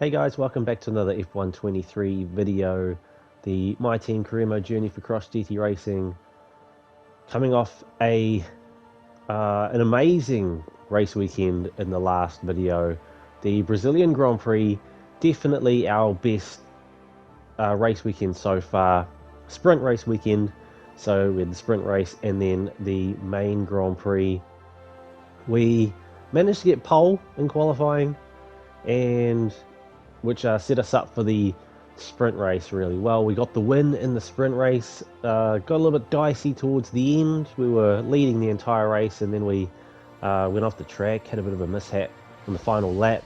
Hey guys, welcome back to another F123 video. The My Team Career Mode Journey for Cross GT Racing. Coming off an amazing race weekend in the last video. The Brazilian Grand Prix, definitely our best race weekend so far. Sprint race weekend, so we had the sprint race and then the main Grand Prix. We managed to get pole in qualifying, and which set us up for the sprint race really well. We got the win in the sprint race. Got a little bit dicey towards the end. We were leading the entire race, and then we went off the track, had a bit of a mishap on the final lap,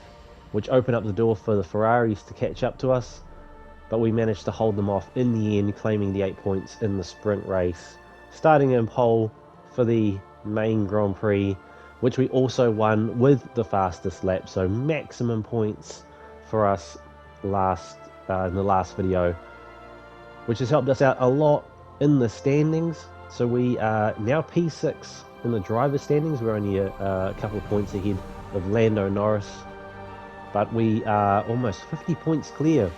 which opened up the door for the Ferraris to catch up to us. But we managed to hold them off in the end, claiming the 8 points in the sprint race, starting in pole for the main Grand Prix, which we also won with the fastest lap, so maximum points for us in the last video, which has helped us out a lot in the standings. So we are now P6 in the driver's standings. We're only a couple of points ahead of Lando Norris, but we are almost 50 points clear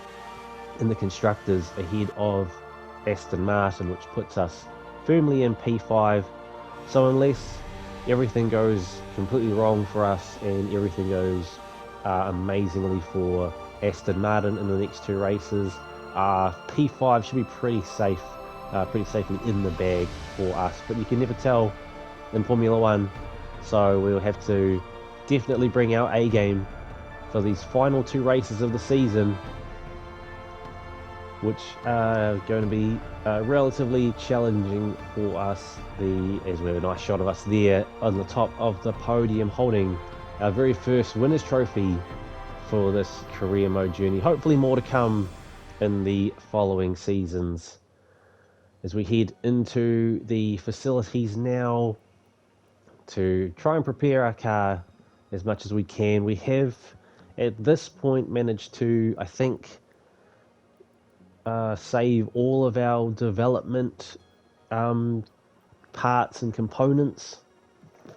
in the constructors, ahead of Aston Martin, which puts us firmly in P5. So unless everything goes completely wrong for us and everything goes amazingly for Aston Martin in the next two races, P5 should be pretty safe, pretty safely in the bag for us. But you can never tell in Formula One, so we'll have to definitely bring our A game for these final two races of the season, which are going to be relatively challenging for us. As we have a nice shot of us there on the top of the podium, holding our very first winner's trophy for this career mode journey. Hopefully more to come in the following seasons. As we head into the facilities now to try and prepare our car as much as we can. We have at this point managed to, I think, save all of our development parts and components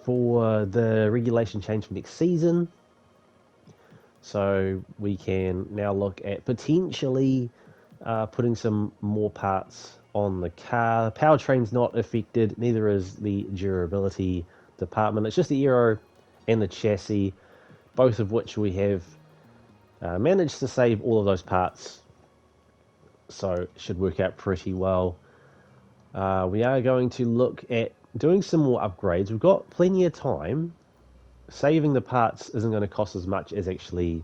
for the regulation change for next season. So we can now look at potentially putting some more parts on the car. The powertrain's not affected, neither is the durability department. It's just the aero and the chassis, both of which we have managed to save all of those parts. So it should work out pretty well. We are going to look at doing some more upgrades. We've got plenty of time. Saving the parts isn't going to cost as much as actually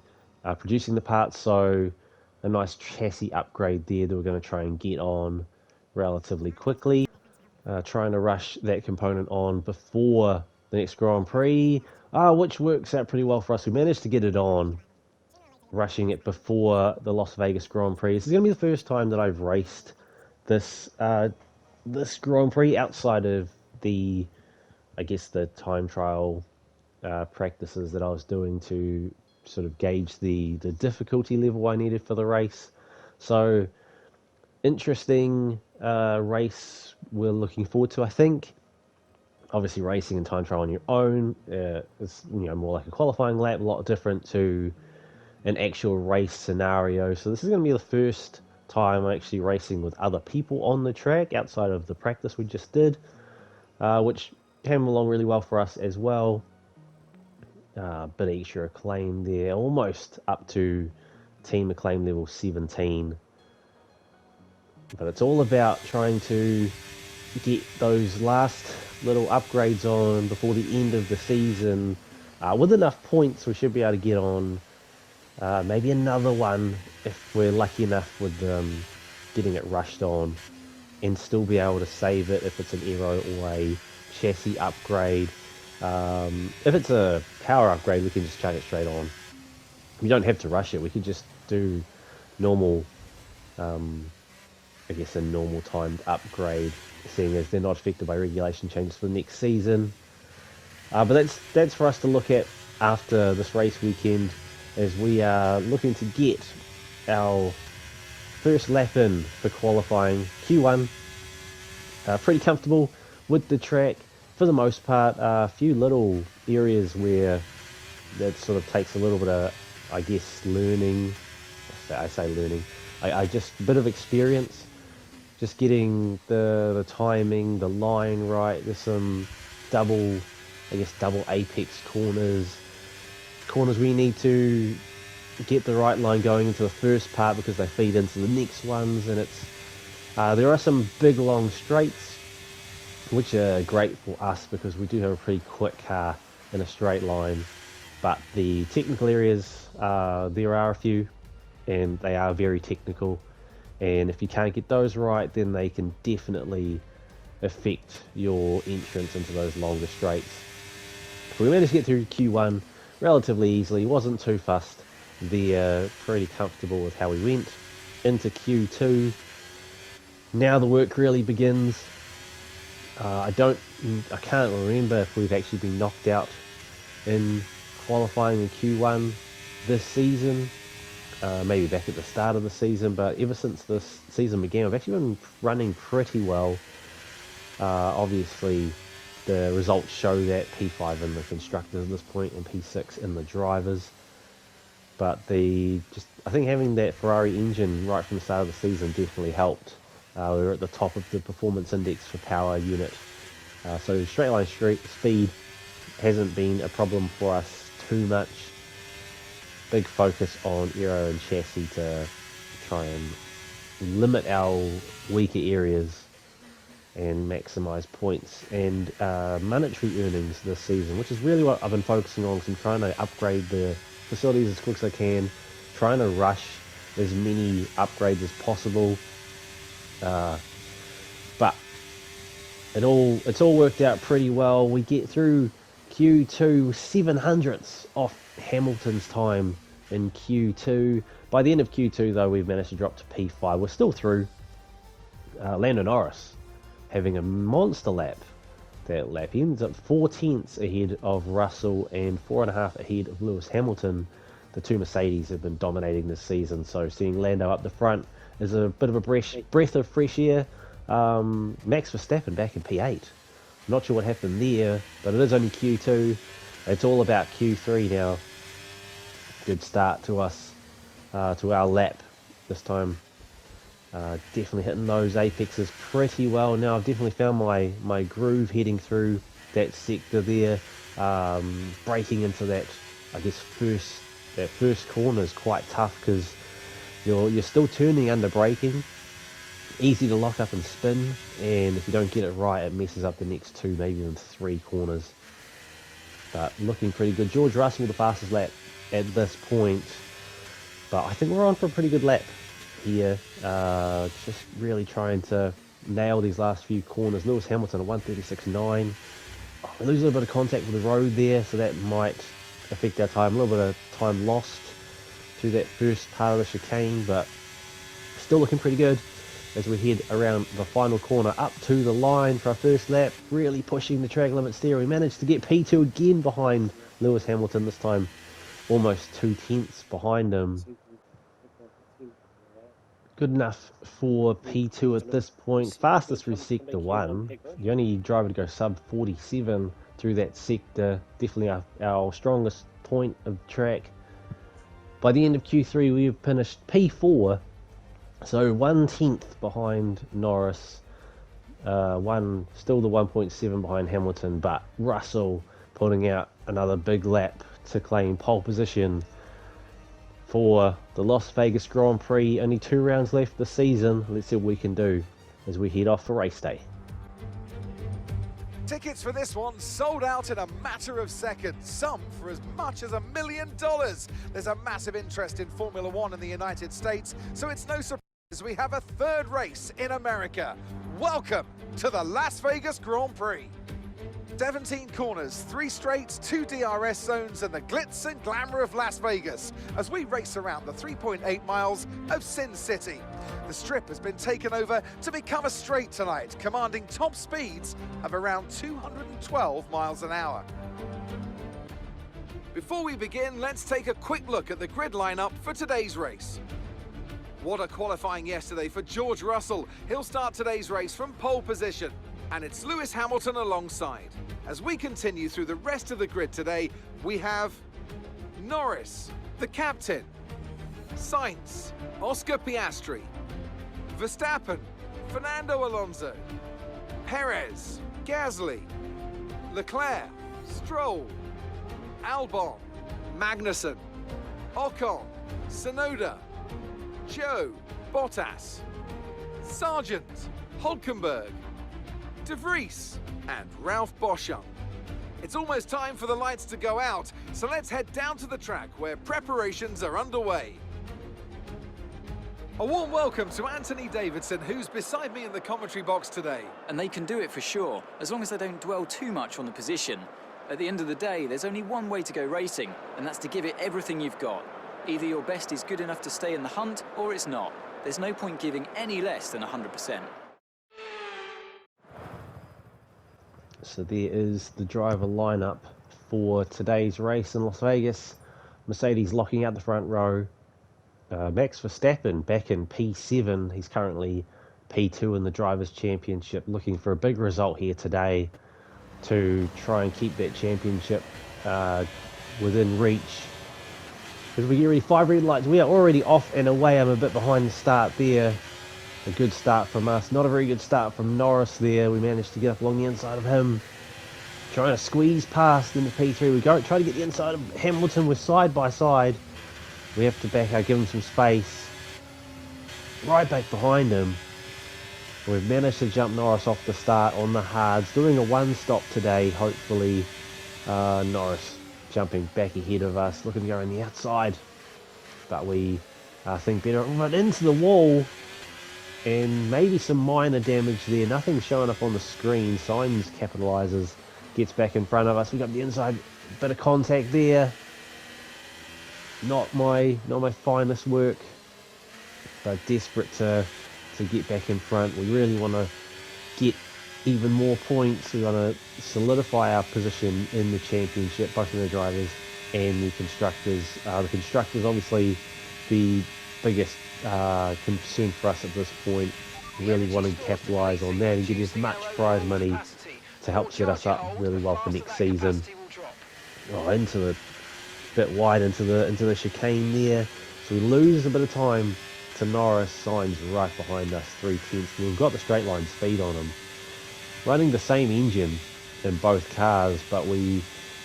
producing the parts, so a nice chassis upgrade there that we're going to try and get on relatively quickly. Trying to rush that component on before the next Grand Prix, which works out pretty well for us. We managed to get it on, rushing it before the Las Vegas Grand Prix. This is going to be the first time that I've raced this this Grand Prix outside of the, I guess, the time trial practices that I was doing to sort of gauge the difficulty level I needed for the race. So interesting race we're looking forward to. I think obviously racing and time trial on your own is more like a qualifying lap, a lot different to an actual race scenario. So this is going to be the first time I'm actually racing with other people on the track outside of the practice we just did, which came along really well for us as well. Bit of extra acclaim there, almost up to team acclaim level 17. But it's all about trying to get those last little upgrades on before the end of the season. With enough points, we should be able to get on maybe another one if we're lucky enough with getting it rushed on, and still be able to save it if it's an aero or a chassis upgrade. If it's a power upgrade, we can just chuck it straight on. We don't have to rush it. We can just do normal, I guess a normal timed upgrade, seeing as they're not affected by regulation changes for the next season. But that's for us to look at after this race weekend, as we are looking to get our first lap in for qualifying. Q1, pretty comfortable with the track for the most part. A few little areas where that sort of takes a little bit of, I guess, learning I say learning. I just a bit of experience, just getting the timing, the line right. There's some double, I guess double apex corners where you need to get the right line going into the first part because they feed into the next ones, and it's there are some big long straights which are great for us because we do have a pretty quick car in a straight line, but the technical areas, there are a few, and they are very technical, and if you can't get those right, then they can definitely affect your entrance into those longer straights. We managed to get through Q1 relatively easily, wasn't too fussed there, pretty comfortable with how we went. Into Q2, now the work really begins. I can't remember if we've actually been knocked out in qualifying in Q1 this season, maybe back at the start of the season, but ever since this season began, we've actually been running pretty well. Obviously, the results show that P5 in the constructors at this point and P6 in the drivers, but I think having that Ferrari engine right from the start of the season definitely helped. We were at the top of the performance index for power unit, so straight line speed hasn't been a problem for us too much. Big focus on aero and chassis to try and limit our weaker areas and maximize points and monetary earnings this season, which is really what I've been focusing on. So I'm trying to upgrade the facilities as quick as I can, trying to rush as many upgrades as possible. But it's all worked out pretty well. We get through Q2 700ths off Hamilton's time in Q2. By the end of Q2 though, we've managed to drop to P5. We're still through. Lando Norris having a monster lap. That lap ends up 4/10 ahead of Russell and 4.5 ahead of Lewis Hamilton. The two Mercedes have been dominating this season, so seeing Lando up the front is a bit of a breath of fresh air. Max Verstappen back in P8. Not sure what happened there, but it is only Q2. It's all about Q3 now. Good start to us, to our lap this time. Definitely hitting those apexes pretty well. Now I've definitely found my groove heading through that sector there. Breaking into that, I guess, first corner is quite tough because you're still turning under braking. Easy to lock up and spin, and if you don't get it right, it messes up the next two, maybe even three corners. But looking pretty good. George Russell the fastest lap at this point, but I think we're on for a pretty good lap here. Just really trying to nail these last few corners. Lewis Hamilton at 1:36.9. We lose a little bit of contact with the road there, so that might affect our time. A little bit of time lost through that first part of the chicane, but still looking pretty good as we head around the final corner up to the line for our first lap. Really pushing the track limits there. We managed to get P2 again behind Lewis Hamilton, this time almost 2/10 behind him. Good enough for P2 at this point. Fastest through sector 1. The only driver to go sub 47 through that sector. Definitely our strongest point of track. By the end of Q3 we've finished P4, so 1/10 behind Norris. Still the 1.7 behind Hamilton, but Russell putting out another big lap to claim pole position for the Las Vegas Grand Prix. Only 2 rounds left this season. Let's see what we can do as we head off for race day. Tickets for this one sold out in a matter of seconds, some for as much as $1 million. There's a massive interest in Formula One in the United States, so it's no surprise we have a third race in America. Welcome to the Las Vegas Grand Prix. 17 corners, 3 straights, 2 DRS zones, and the glitz and glamour of Las Vegas as we race around the 3.8 miles of Sin City. The strip has been taken over to become a straight tonight, commanding top speeds of around 212 miles an hour. Before we begin, let's take a quick look at the grid lineup for today's race. What a qualifying yesterday for George Russell. He'll start today's race from pole position. And it's Lewis Hamilton alongside. As we continue through the rest of the grid today, we have Norris, the captain, Sainz, Oscar Piastri. Verstappen, Fernando Alonso. Perez, Gasly. Leclerc, Stroll. Albon, Magnussen. Ocon, Tsunoda. Joe, Bottas. Sargent, Hulkenberg. De Vries and Ralph Boschung. It's almost time for the lights to go out, so let's head down to the track where preparations are underway. A warm welcome to Anthony Davidson, who's beside me in the commentary box today. And they can do it for sure, as long as they don't dwell too much on the position. At the end of the day, there's only one way to go racing, and that's to give it everything you've got. Either your best is good enough to stay in the hunt, or it's not. There's no point giving any less than 100%. So there is the driver lineup for today's race in Las Vegas. Mercedes locking out the front row. Max Verstappen back in P7. He's currently P2 in the Drivers' Championship, looking for a big result here today to try and keep that championship within reach. As we get ready, 5 red lights. We are already off and away. I'm a bit behind the start there. A good start from us. Not a very good start from Norris there. We managed to get up along the inside of him. Trying to squeeze past into P3. We go try to get the inside of Hamilton. We're side by side. We have to back out, give him some space. Right back behind him. We've managed to jump Norris off the start on the hards. Doing a one-stop today, hopefully. Norris jumping back ahead of us. Looking to go on the outside. But we think better. Run into the wall. And maybe some minor damage there. Nothing showing up on the screen. Sainz capitalises. Gets back in front of us. We got the inside. Bit of contact there. Not my finest work, but desperate to get back in front. We really want to get even more points. We want to solidify our position in the championship, both in the drivers and the constructors. The constructors obviously the biggest concern for us at this point. Really wanting to capitalise on that and get as much prize money to help set us up really well for next season. Oh, into the bit wide into the chicane there, so we lose a bit of time to Norris. Sainz right behind us, 3/10. We've got the straight line speed on him, running the same engine in both cars, but we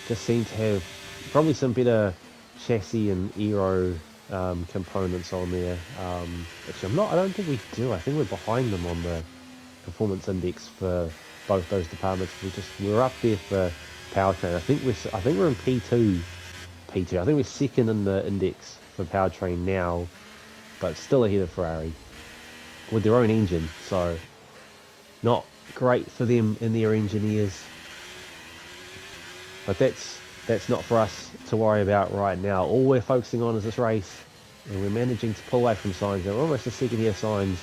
just seem to have probably some better chassis and aero components on there. Actually, I don't think we do. I think we're behind them on the performance index for both those departments. We're up there for powertrain. I think we're in P2. I think we're second in the index for powertrain now, but still ahead of Ferrari with their own engine, so not great for them and their engineers. But that's not for us to worry about right now. All we're focusing on is this race, and we're managing to pull away from Sainz. We're almost a second here, Sainz,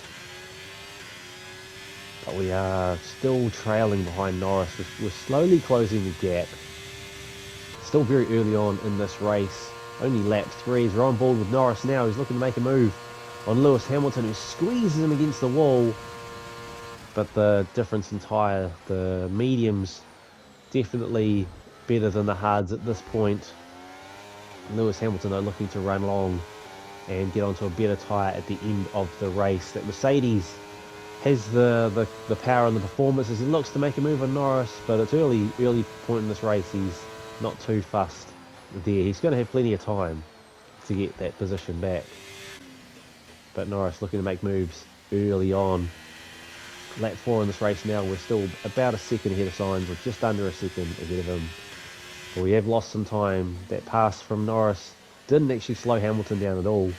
but we are still trailing behind Norris. We're slowly closing the gap. Still very early on in this race. Only lap 3. We're on board with Norris now. He's looking to make a move on Lewis Hamilton, who squeezes him against the wall. But the difference in tyre, the mediums definitely better than the hards at this point. Lewis Hamilton are looking to run long and get onto a better tyre at the end of the race. That Mercedes has the power and the performance as he looks to make a move on Norris, but it's early point in this race. He's not too fussed there. He's going to have plenty of time to get that position back. But Norris looking to make moves early on. Lap 4 in this race now. We're still about a second ahead of Sainz. We're just under a second ahead of him. But we have lost some time. That pass from Norris didn't actually slow Hamilton down at all.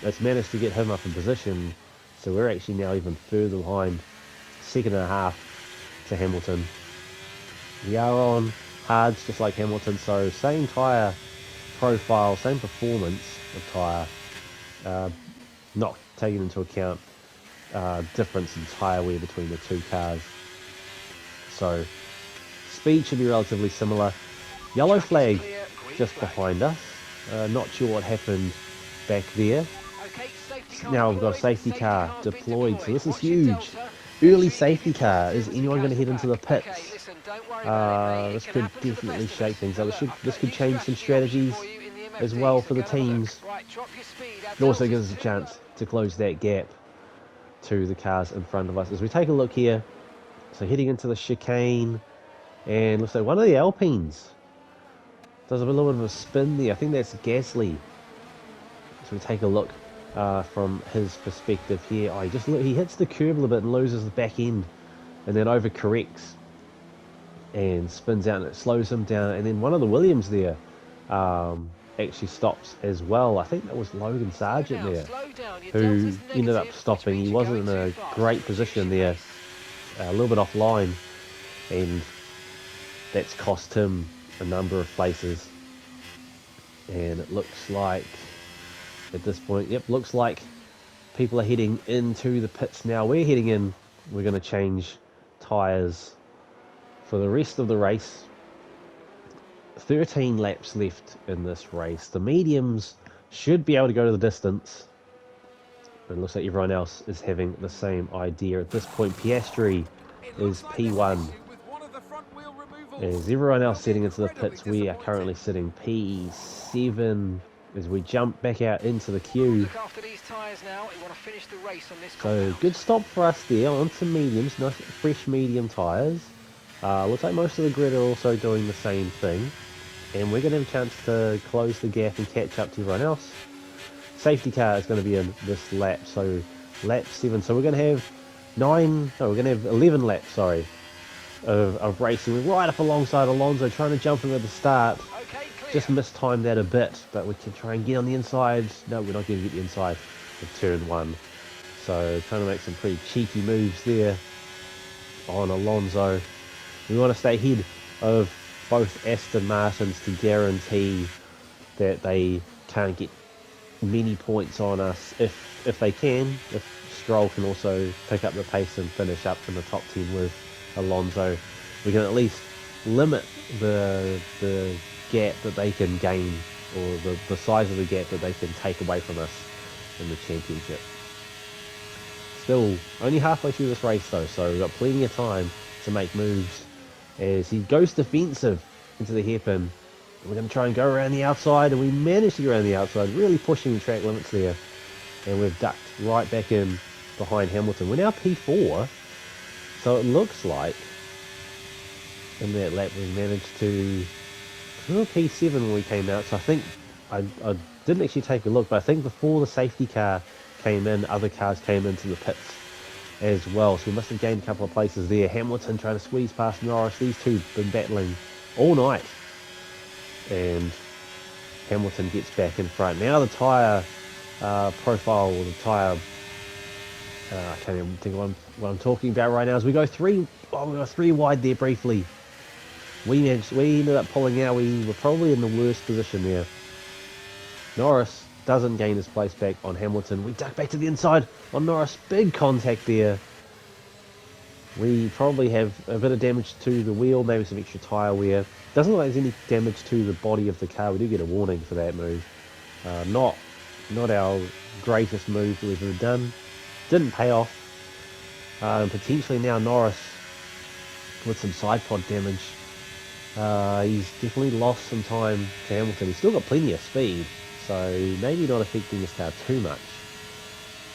It's managed to get him up in position. So we're actually now even further behind. Second and a half to Hamilton. We are on hards just like Hamilton, so same tyre profile, same performance of tyre, not taking into account difference in tyre wear between the two cars. So speed should be relatively similar. Yellow flag just behind us. Not sure what happened back there. Now we've got a safety car deployed, so this is huge. Early safety car. Is anyone going to head into the pits? This could definitely shake things up. This could change some strategies as well for the teams. It also gives us a chance to close that gap to the cars in front of us. As we take a look here, so heading into the chicane, and looks like one of the Alpines does a little bit of a spin there. I think that's Gasly. So we take a look from his perspective here. Oh, he hits the curb a little bit and loses the back end, and then overcorrects and spins out, and it slows him down. And then one of the Williams there actually stops as well. I think that was Logan Sargent there, who ended up stopping. He wasn't in a great position there, a little bit offline, and that's cost him a number of places. And it looks like at this point, yep, looks like people are heading into the pits now. We're heading in. We're going to change tyres for the rest of the race. 13 laps left in this race. The mediums should be able to go to the distance. It looks like everyone else is having the same idea. At this point, Piastri is P1. As everyone else sitting into the pits, we are currently sitting P7 as we jump back out into the queue. So good stop for us there onto mediums, nice fresh medium tyres. Looks like most of the grid are also doing the same thing. And we're going to have a chance to close the gap and catch up to everyone else. Safety car is going to be in this lap, so lap 7. So we're going to have 11 laps, sorry, of racing. We're right up alongside Alonso, trying to jump him at the start. Just mistimed that a bit, but we can try and get on the inside. No, we're not going to get the inside of turn 1. So trying to make some pretty cheeky moves there on Alonso. We want to stay ahead of both Aston Martins to guarantee that they can't get many points on us if they can. If Stroll can also pick up the pace and finish up in the top 10 with Alonso, we can at least limit the gap that they can gain, or the size of the gap that they can take away from us in the championship. Still only halfway through this race though, so we've got plenty of time to make moves. As he goes defensive into the hairpin, we're going to try and go around the outside, and we managed to go around the outside, really pushing the track limits there, and we've ducked right back in behind Hamilton. We're now P4, so it looks like in that lap we managed to P7 when we came out. So I think I didn't actually take a look, but I think before the safety car came in, other cars came into the pits as well, so we must have gained a couple of places there. Hamilton trying to squeeze past Norris. These two have been battling all night, and Hamilton gets back in front. Now the tyre profile, or the tyre, I can't even think of what I'm talking about right now, as we go we were 3 wide there briefly. We ended up pulling out. We were probably in the worst position there. Norris doesn't gain his place back on Hamilton. We duck back to the inside on Norris. Big contact there. We probably have a bit of damage to the wheel, maybe some extra tyre wear. Doesn't look like there's any damage to the body of the car. We do get a warning for that move. Not our greatest move that we've ever done. Didn't pay off. Potentially now Norris with some side pod damage. He's definitely lost some time to Hamilton. He's still got plenty of speed, so maybe not affecting this car too much.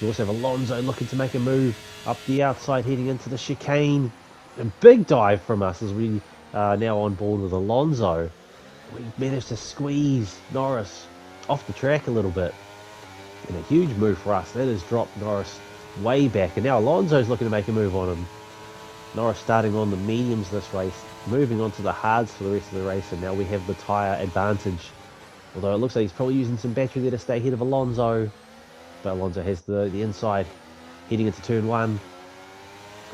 We also have Alonso looking to make a move up the outside, heading into the chicane. A big dive from us as we are now on board with Alonso. We managed to squeeze Norris off the track a little bit. And a huge move for us. That has dropped Norris way back. And now Alonso's looking to make a move on him. Norris starting on the mediums this race, moving on to the hards for the rest of the race, and now we have the tyre advantage. Although it looks like he's probably using some battery there to stay ahead of Alonso. But Alonso has the inside heading into turn 1.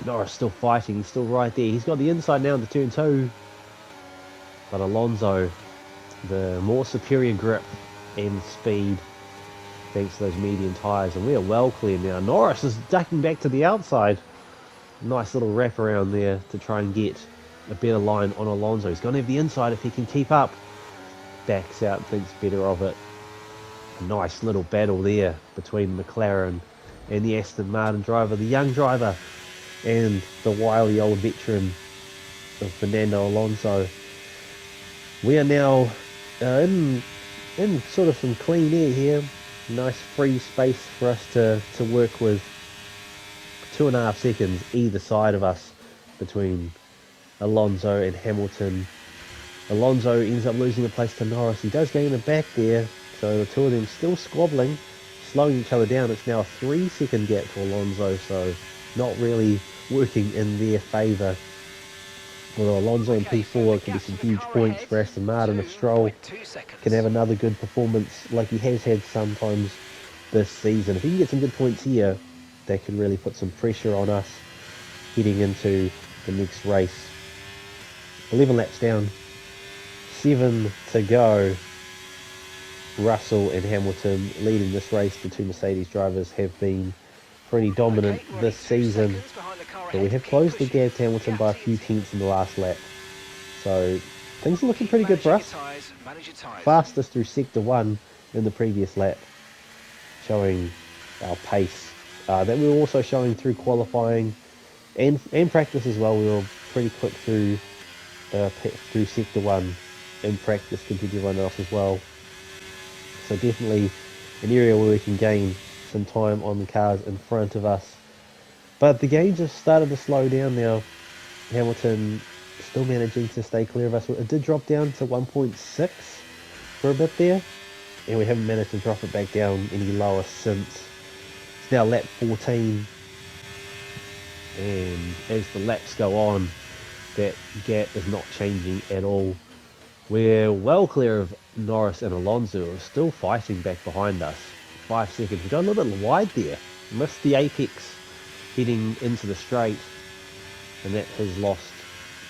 Norris still fighting, he's still right there. He's got the inside now into turn 2. But Alonso, the more superior grip and speed, thanks to those medium tyres. And we are well clear now. Norris is ducking back to the outside. Nice little wrap around there to try and get a better line on Alonso. He's going to have the inside if he can keep up. Backs out, thinks better of it. A nice little battle there between McLaren and the Aston Martin driver, the young driver, and the wily old veteran of Fernando Alonso. We are now in sort of some clean air here. Nice free space for us to work with. 2.5 seconds either side of us between Alonso and Hamilton. Alonso ends up losing a place to Norris. He does gain a back there, so the two of them still squabbling, slowing each other down. It's now a 3-second gap to Alonso, so not really working in their favour. Although Alonso in P4 can be some huge points for Aston Martin if Stroll can have another good performance like he has had sometimes this season. If he can get some good points here, that could really put some pressure on us heading into the next race. 11 laps down, 7 to go. Russell and Hamilton leading this race. The two Mercedes drivers have been pretty dominant this season, but we have closed the gap to Hamilton by a few tenths in the last lap. So things are looking pretty good for us. Fastest through sector 1 in the previous lap, showing our pace that we were also showing through qualifying and practice as well. We were pretty quick through sector 1 in practice compared to everyone else as well. So definitely an area where we can gain some time on the cars in front of us. But the game just started to slow down now. Hamilton still managing to stay clear of us. It did drop down to 1.6 for a bit there, and we haven't managed to drop it back down any lower since. It's now lap 14, and as the laps go on, that gap is not changing at all. We're well clear of Norris and Alonso, who are still fighting back behind us. 5 seconds. We got a little bit wide there. Missed the apex heading into the straight, and that has lost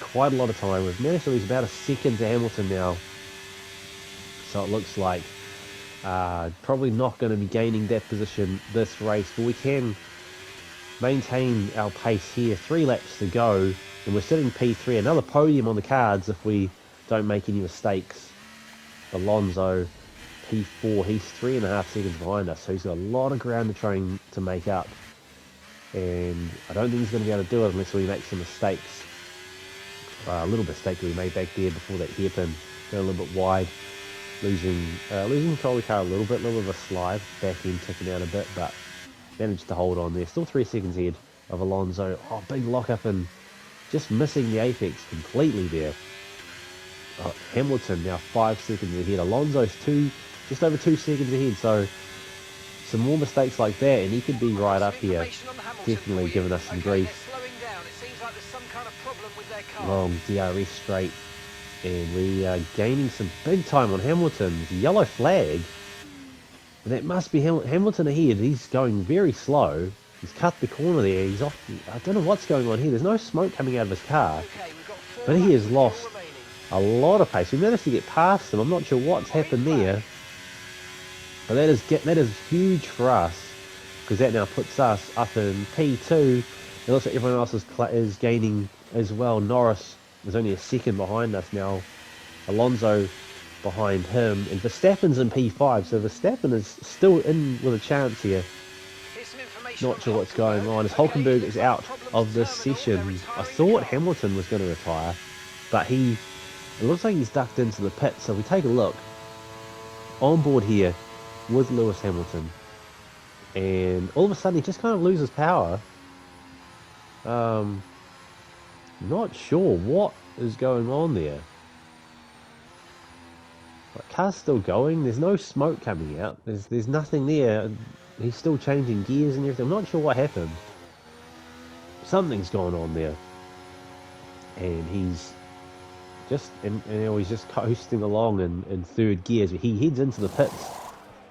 quite a lot of time. We've managed to lose about a second to Hamilton now, so it looks like probably not going to be gaining that position this race, but we can maintain our pace here. 3 laps to go, and we're sitting P3. Another podium on the cards if we don't make any mistakes. Alonso, P4, he's 3.5 seconds behind us, so he's got a lot of ground to try to make up. And I don't think he's going to be able to do it unless we make some mistakes. A little mistake that we made back there before that hairpin, got a little bit wide, losing control of the car a little bit of a slide, back end ticking out a bit, but managed to hold on there. Still 3 seconds ahead of Alonso. Oh, big lock up and just missing the apex completely there. Hamilton now 5 seconds ahead. Alonso's just over 2 seconds ahead, so some more mistakes like that and he could be right up here, definitely giving us some grief. Long DRS straight, and we are gaining some big time on Hamilton's yellow flag, and that must be Hamilton ahead. He's going very slow. He's cut the corner there. He's off. I don't know what's going on here. There's no smoke coming out of his car, but he has lost a lot of pace. We managed to get past him. I'm not sure what's happened there, but that is huge for us, because that now puts us up in P2. It looks like everyone else is gaining as well. Norris is only a second behind us now. Alonso behind him, and Verstappen's in P5, so Verstappen is still in with a chance here. Not sure what's going on, as Hulkenberg is out of this session. I thought Hamilton was going to retire, but it looks like he's ducked into the pit. So we take a look on board here with Lewis Hamilton, and all of a sudden he just kind of loses power. Not sure what is going on there. The car's still going. There's no smoke coming out. There's nothing there. He's still changing gears and everything. I'm not sure what happened. Something's going on there, and he's just he's just coasting along in third gear. He heads into the pits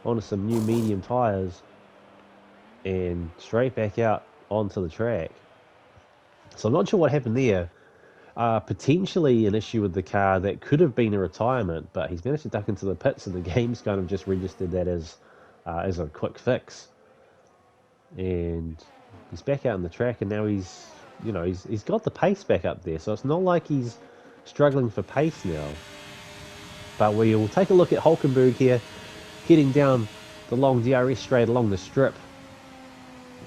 onto some new medium tyres and straight back out onto the track. So I'm not sure what happened there. Potentially an issue with the car that could have been a retirement, but he's managed to duck into the pits, and the game's kind of just registered that as a quick fix. And he's back out on the track, and now he's got the pace back up there. So it's not like he's struggling for pace now. But we will take a look at Hulkenberg here, heading down the long DRS straight along the strip,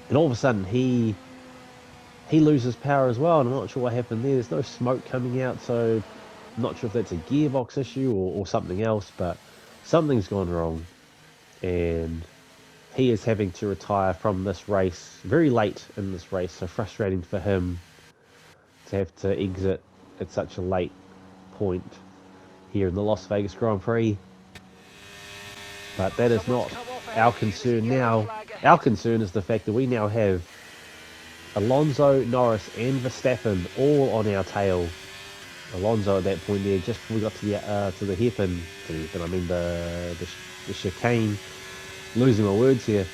and all of a sudden he loses power as well, and I'm not sure what happened there. There's no smoke coming out, so I'm not sure if that's a gearbox issue or something else, but something's gone wrong, and he is having to retire from this race very late in this race, so frustrating for him to have to exit at such a late point here in the Las Vegas Grand Prix. But that is not our concern now. Our concern is the fact that we now have Alonso, Norris and Verstappen all on our tail. Alonso at that point there, just before we got to the hairpin, I mean the chicane, losing my words here,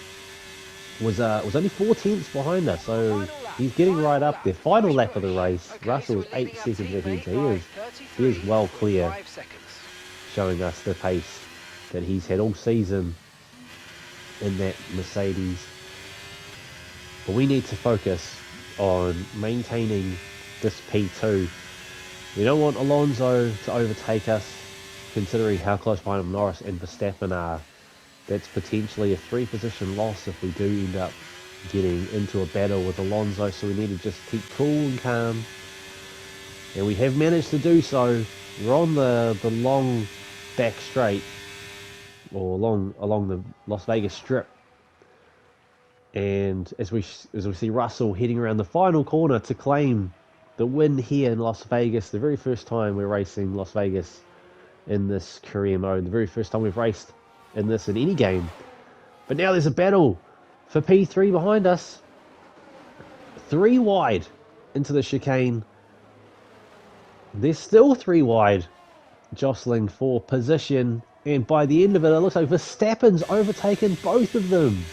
was only 4 tenths behind us, so he's getting right up there. Final lap of the race, Russell is 8 seconds ahead, so he is well clear, showing us the pace that he's had all season in that Mercedes. But we need to focus on maintaining this P2. We don't want Alonso to overtake us, considering how close behind him Norris and Verstappen are. That's potentially a 3-position loss if we do end up getting into a battle with Alonso, so we need to just keep cool and calm. And we have managed to do so. We're on the long back straight, or along the Las Vegas Strip. And as we see Russell heading around the final corner to claim the win here in Las Vegas, the very first time we're racing Las Vegas in this career mode, the very first time we've raced in this in any game. But now there's a battle for P3 behind us. 3 wide into the chicane. There's still 3 wide jostling for position, and by the end of it, it looks like Verstappen's overtaken both of them.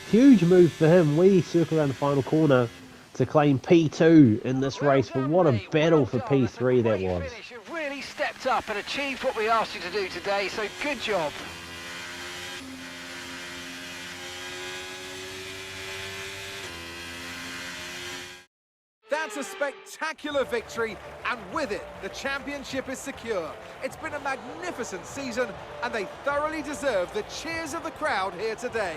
Huge move for him. We circle around the final corner to claim P2 in this race, but what a battle for P3 that was. You've really stepped up and achieved what we asked you to do today, so good job. That's a spectacular victory, and with it, the championship is secure. It's been a magnificent season, and they thoroughly deserve the cheers of the crowd here today.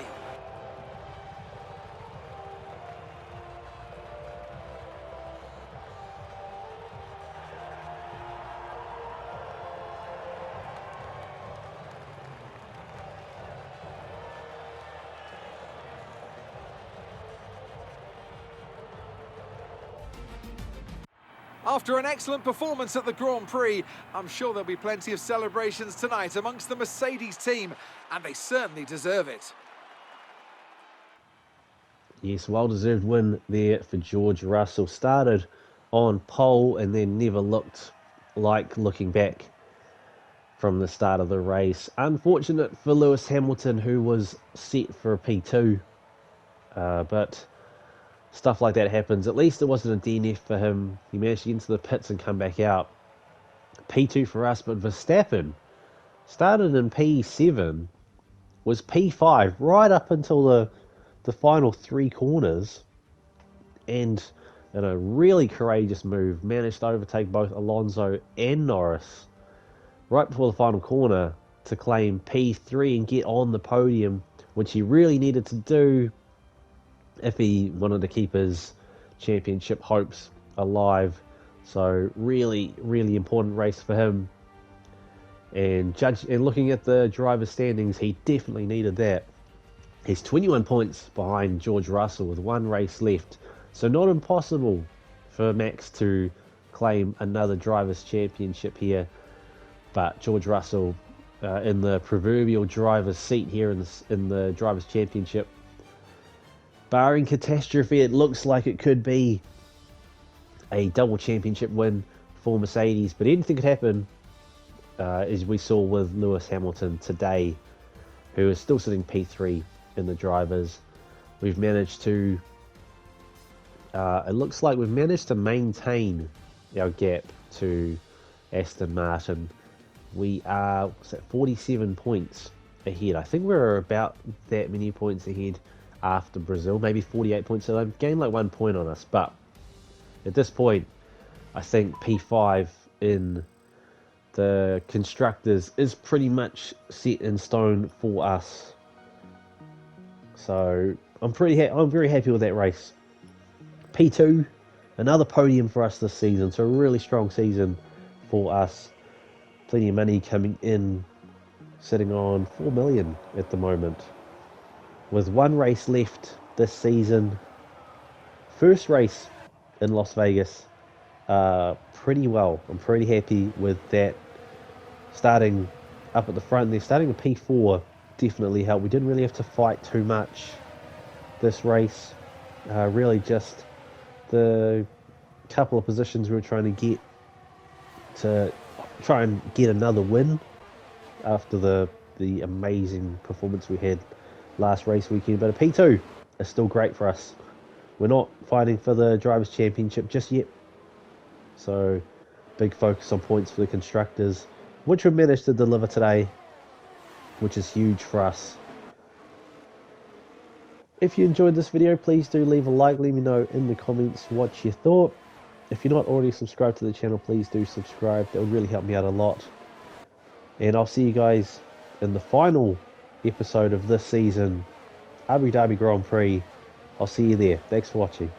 After an excellent performance at the Grand Prix, I'm sure there'll be plenty of celebrations tonight amongst the Mercedes team, and they certainly deserve it. Yes, well-deserved win there for George Russell. Started on pole and then never looked like looking back from the start of the race. Unfortunate for Lewis Hamilton, who was set for a P2, but stuff like that happens. At least it wasn't a DNF for him. He managed to get into the pits and come back out. P2 for us, but Verstappen started in P7, was P5 right up until the final 3 corners, and in a really courageous move, managed to overtake both Alonso and Norris right before the final corner to claim P3 and get on the podium, which he really needed to do if he wanted to keep his championship hopes alive. So really, really important race for him. And looking at the driver's standings, he definitely needed that. He's 21 points behind George Russell with 1 race left. So not impossible for Max to claim another driver's championship here. But George Russell in the proverbial driver's seat here in the driver's championship. Barring catastrophe, it looks like it could be a double championship win for Mercedes, but anything could happen, as we saw with Lewis Hamilton today, who is still sitting P3 in the drivers. We've managed to, it looks like we've managed to maintain our gap to Aston Martin. We are 47 points ahead. I think we're about that many points ahead after Brazil, maybe 48 points, so they've gained like 1 point on us. But at this point, I think P5 in the constructors is pretty much set in stone for us. So I'm very happy with that race. P2, another podium for us this season, so a really strong season for us. Plenty of money coming in, sitting on 4 million at the moment. with one race left this season. First race in Las Vegas. Pretty well. I'm pretty happy with that. Starting up at the front there, starting the P4 definitely helped. We didn't really have to fight too much this race. Really just the couple of positions we were trying to get to try and get another win after the amazing performance we had last race weekend. But a P2 is still great for us. We're not fighting for the Drivers' Championship just yet. So, big focus on points for the constructors, which we managed to deliver today, which is huge for us. If you enjoyed this video, please do leave a like. Let me know in the comments what you thought. If you're not already subscribed to the channel, please do subscribe. That would really help me out a lot. And I'll see you guys in the final episode of this season, Abu Dhabi Grand Prix. I'll see you there. Thanks for watching.